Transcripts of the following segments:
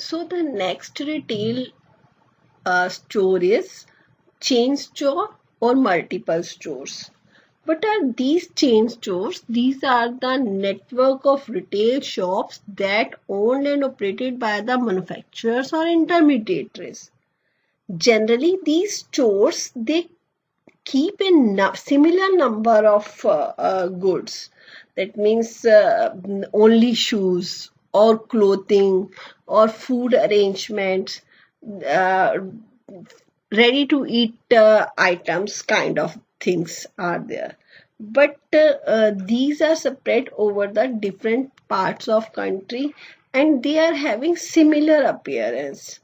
So the next retail store is chain store or multiple stores. What are these chain stores? These are the network of retail shops that owned and operated by the manufacturers or intermediaries. Generally, these stores they keep a similar number of goods. That means only shoes or clothing or food arrangements, uh, ready to eat items kind of things are there. But these are spread over the different parts of country and they are having similar appearance.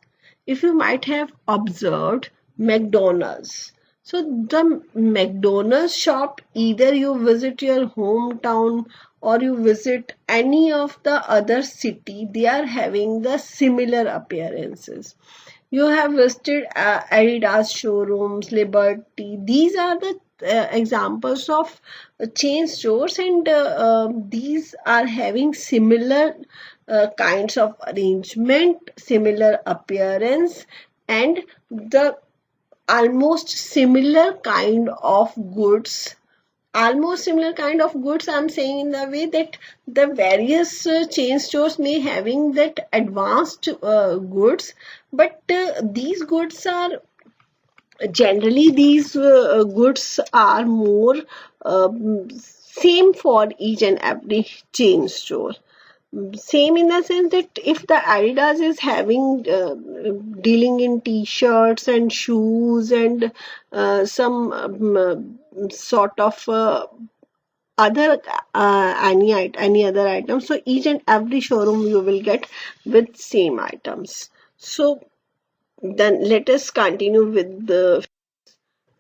If you might have observed McDonald's. So the McDonald's shop, either you visit your hometown or you visit any of the other city, they are having the similar appearances. You have visited Adidas showrooms, Liberty. These are the examples of chain stores, and these are having similar kinds of arrangement, similar appearance, and the almost similar kind of goods. Almost similar kind of goods, I'm saying in the way that the various chain stores may having that advanced goods, but these goods are generally these goods are more same for each and every chain store. Same in the sense that if the Adidas is having dealing in t-shirts and shoes and some sort of other any other item, so each and every showroom you will get with same items. So then let us continue with the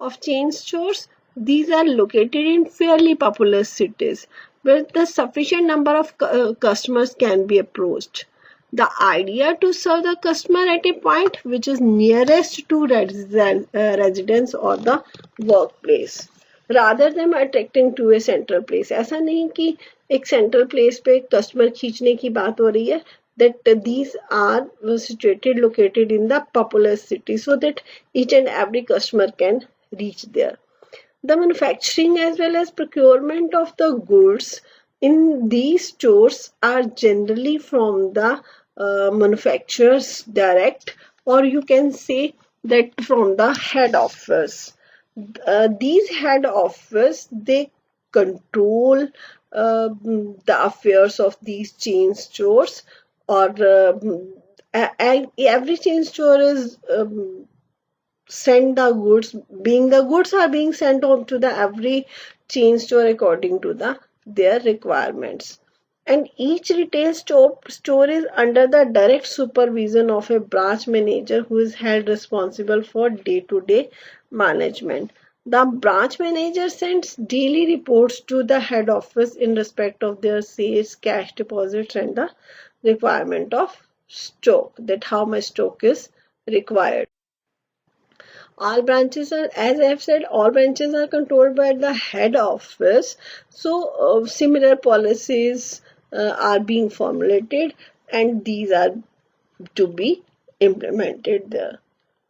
of chain stores. These are located in fairly populous cities where the sufficient number of customers can be approached. The idea to serve the customer at a point which is nearest to residence or the workplace rather than attracting to a central place. ऐसा नहीं कि एक central place पे customer खींचने की बात हो रही है, that these are situated located in the populous city so that each and every customer can reach there. The manufacturing as well as procurement of the goods in these stores are generally from the manufacturers direct, or you can say that from the head office. These head office they control the affairs of these chain stores, or every chain store is send the goods, being the goods are being sent on to the every chain store according to their requirements. And each retail store is under the direct supervision of a branch manager who is held responsible for day-to-day management. The branch manager sends daily reports to the head office in respect of their sales, cash deposits, and the requirement of stock, that how much stock is required. All branches are, as I have said, all branches are controlled by the head office. So similar policies are being formulated and these are to be implemented there.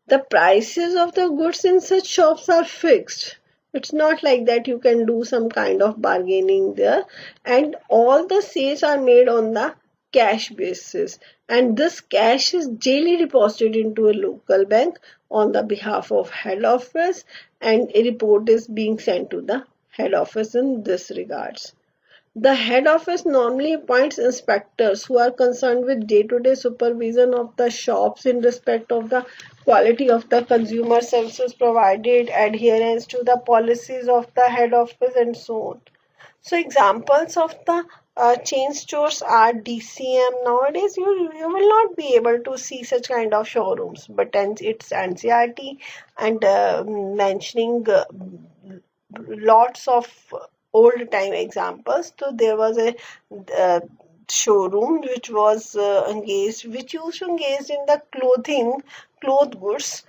The prices of the goods in such shops are fixed. It's not like that you can do some kind of bargaining there, and all the sales are made on the cash basis, and this cash is daily deposited into a local bank on the behalf of head office, and a report is being sent to the head office in this regards. The head office normally appoints inspectors who are concerned with day-to-day supervision of the shops in respect of the quality of the consumer services provided, adherence to the policies of the head office, and so on. So examples of the chain stores are DCM. Nowadays, you will not be able to see such kind of showrooms, but it's NCRT and mentioning lots of old time examples. So there was a uh, showroom which was which used to engage in the cloth goods.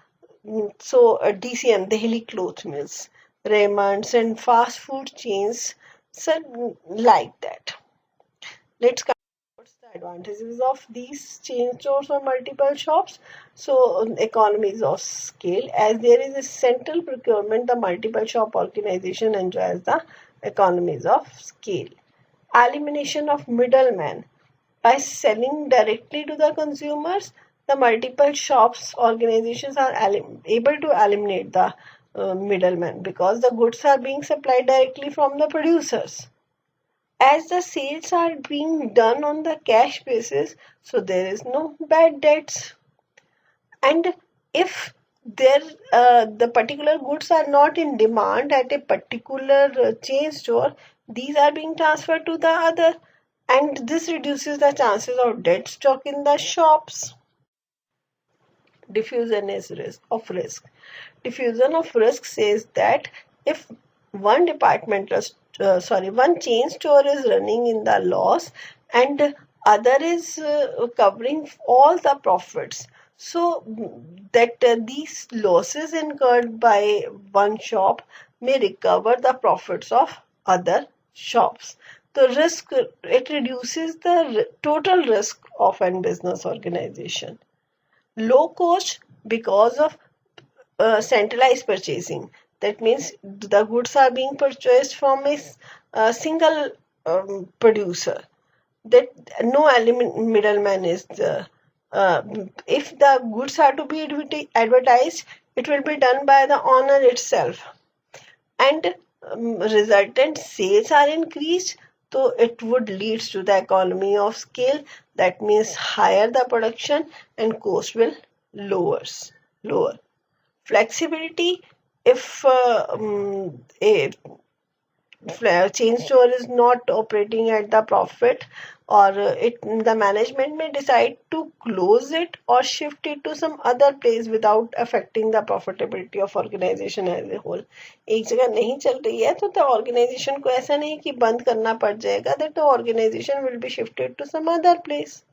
So DCM, Delhi Cloth Mills, Raymond's, and fast food chains, so like that. Let's come. What's the Advantages of these chain stores or multiple shops. So, economies of scale. As there is a central procurement, the multiple shop organization enjoys the economies of scale. Elimination of middlemen. By selling directly to the consumers, the multiple shops organizations are able to eliminate the middlemen because the goods are being supplied directly from the producers. As the sales are being done on the cash basis, so there is no bad debts. And if there the particular goods are not in demand at a particular chain store, these are being transferred to the other, and this reduces the chances of dead stock in the shops. Diffusion is risk. Diffusion of risk says that if one chain store is running in the loss and other is covering all the profits, so that these losses incurred by one shop may recover the profits of other shops. The risk, it reduces the total risk of a business organization. Low cost because of centralized purchasing. That means the goods are being purchased from a single producer. That no middleman is there. If the goods are to be advertised, it will be done by the owner itself, and resultant sales are increased, so it would lead to the economy of scale. That means higher the production and cost will lower. Flexibility. If a chain store is not operating at the profit, or the management may decide to close it or shift it to some other place without affecting the profitability of organization as a whole. एक जगह नहीं चल रही है तो the organization को ऐसा नहीं कि बंद करना पड़ जाएगा, that the organization will be shifted to some other place.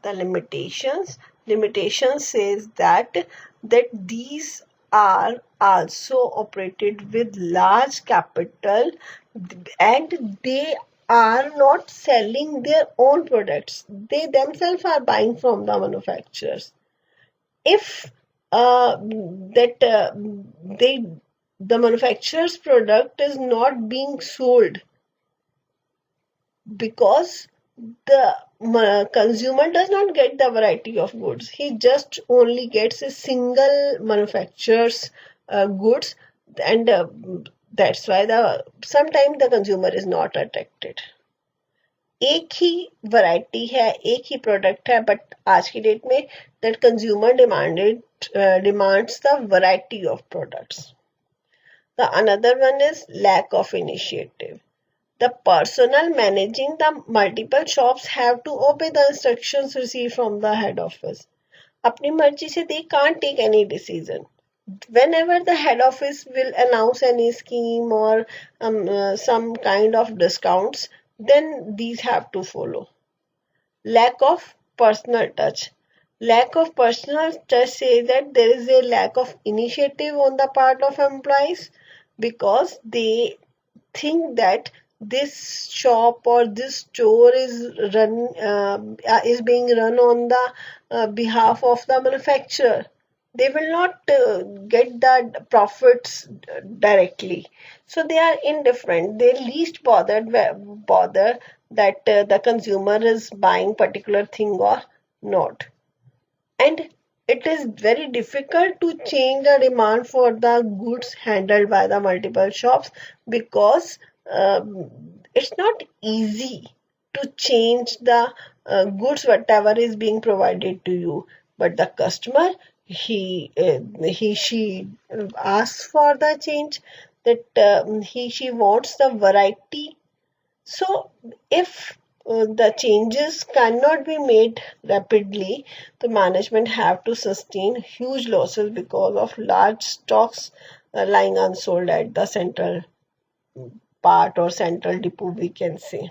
The limitations says that these are also operated with large capital, and they are not selling their own products, they themselves are buying from the manufacturers. If that they the manufacturer's product is not being sold because the consumer does not get the variety of goods, he just only gets a single manufacturer's goods, and that's why the sometimes the consumer is not attracted. एक ही variety है, एक ही product है, but आज की date में that consumer demands the variety of products. The another one is lack of initiative. The personnel managing the multiple shops have to obey the instructions received from the head office. अपनी मर्जी से they can't take any decision. Whenever the head office will announce any scheme or some kind of discounts, then these have to follow. Lack of personal touch. Lack of personal touch says that there is a lack of initiative on the part of employees because they think that this shop or this store is being run on the behalf of the manufacturer. They will not get the profits directly, so they are indifferent. They least bother that the consumer is buying particular thing or not. And it is very difficult to change the demand for the goods handled by the multiple shops because it's not easy to change the goods whatever is being provided to you, but the customer she asks for the change, that she wants the variety. So if the changes cannot be made rapidly, the management have to sustain huge losses because of large stocks lying unsold at the central part or central depot, we can say.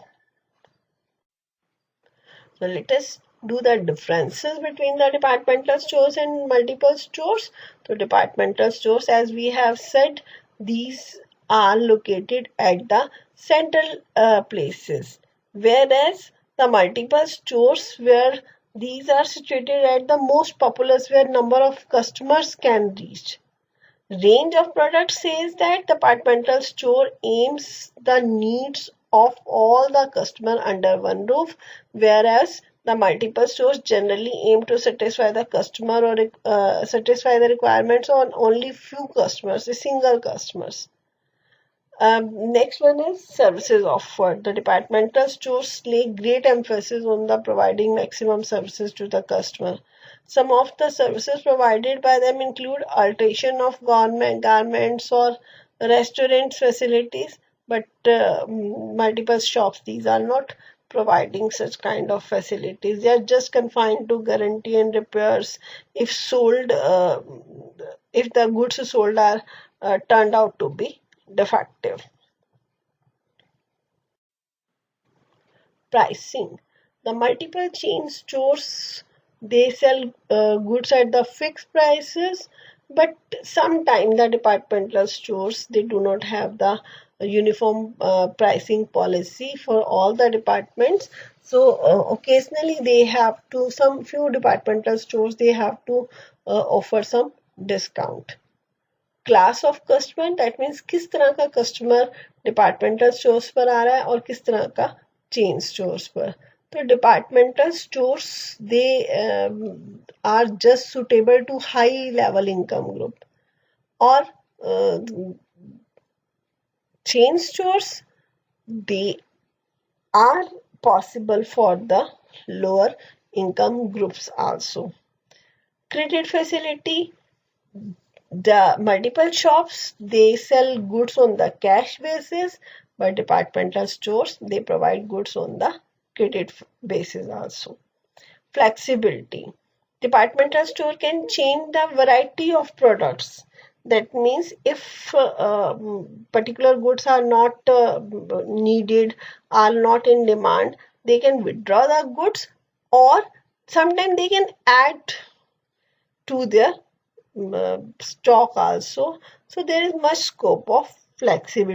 So let us do the differences between the departmental stores and multiple stores. So departmental stores, as we have said, these are located at the central places, whereas the multiple stores where these are situated at the most populous where number of customers can reach. Range of products says that departmental store aims the needs of all the customer under one roof, whereas the multiple stores generally aim to satisfy the customer or satisfy the requirements on only few customers, a single customers. Next one is services offered. The departmental stores lay great emphasis on the providing maximum services to the customer. Some of the services provided by them include alteration of garments or restaurant facilities, but multiple shops these are not providing such kind of facilities. They are just confined to guarantee and repairs if sold, if the goods sold are turned out to be defective. Pricing. The multiple chain stores they sell goods at the fixed prices, but sometimes the departmental stores they do not have the uniform pricing policy for all the departments. So occasionally they have to some few departmental stores they have to offer some discount. Class of customer that means किस तरह का customer departmental stores पर आ रहा है और किस तरह का चेन स्टोर्स पर तो departmental stores they are just suitable to high level income group और chain stores they are possible for the lower income groups also. Credit facility. The multiple shops they sell goods on the cash basis, but departmental stores they provide goods on the credit basis also. Flexibility. Departmental store can change the variety of products. That means if particular goods are not needed, are not in demand, they can withdraw the goods or sometimes they can add to their stock also. So there is much scope of flexibility.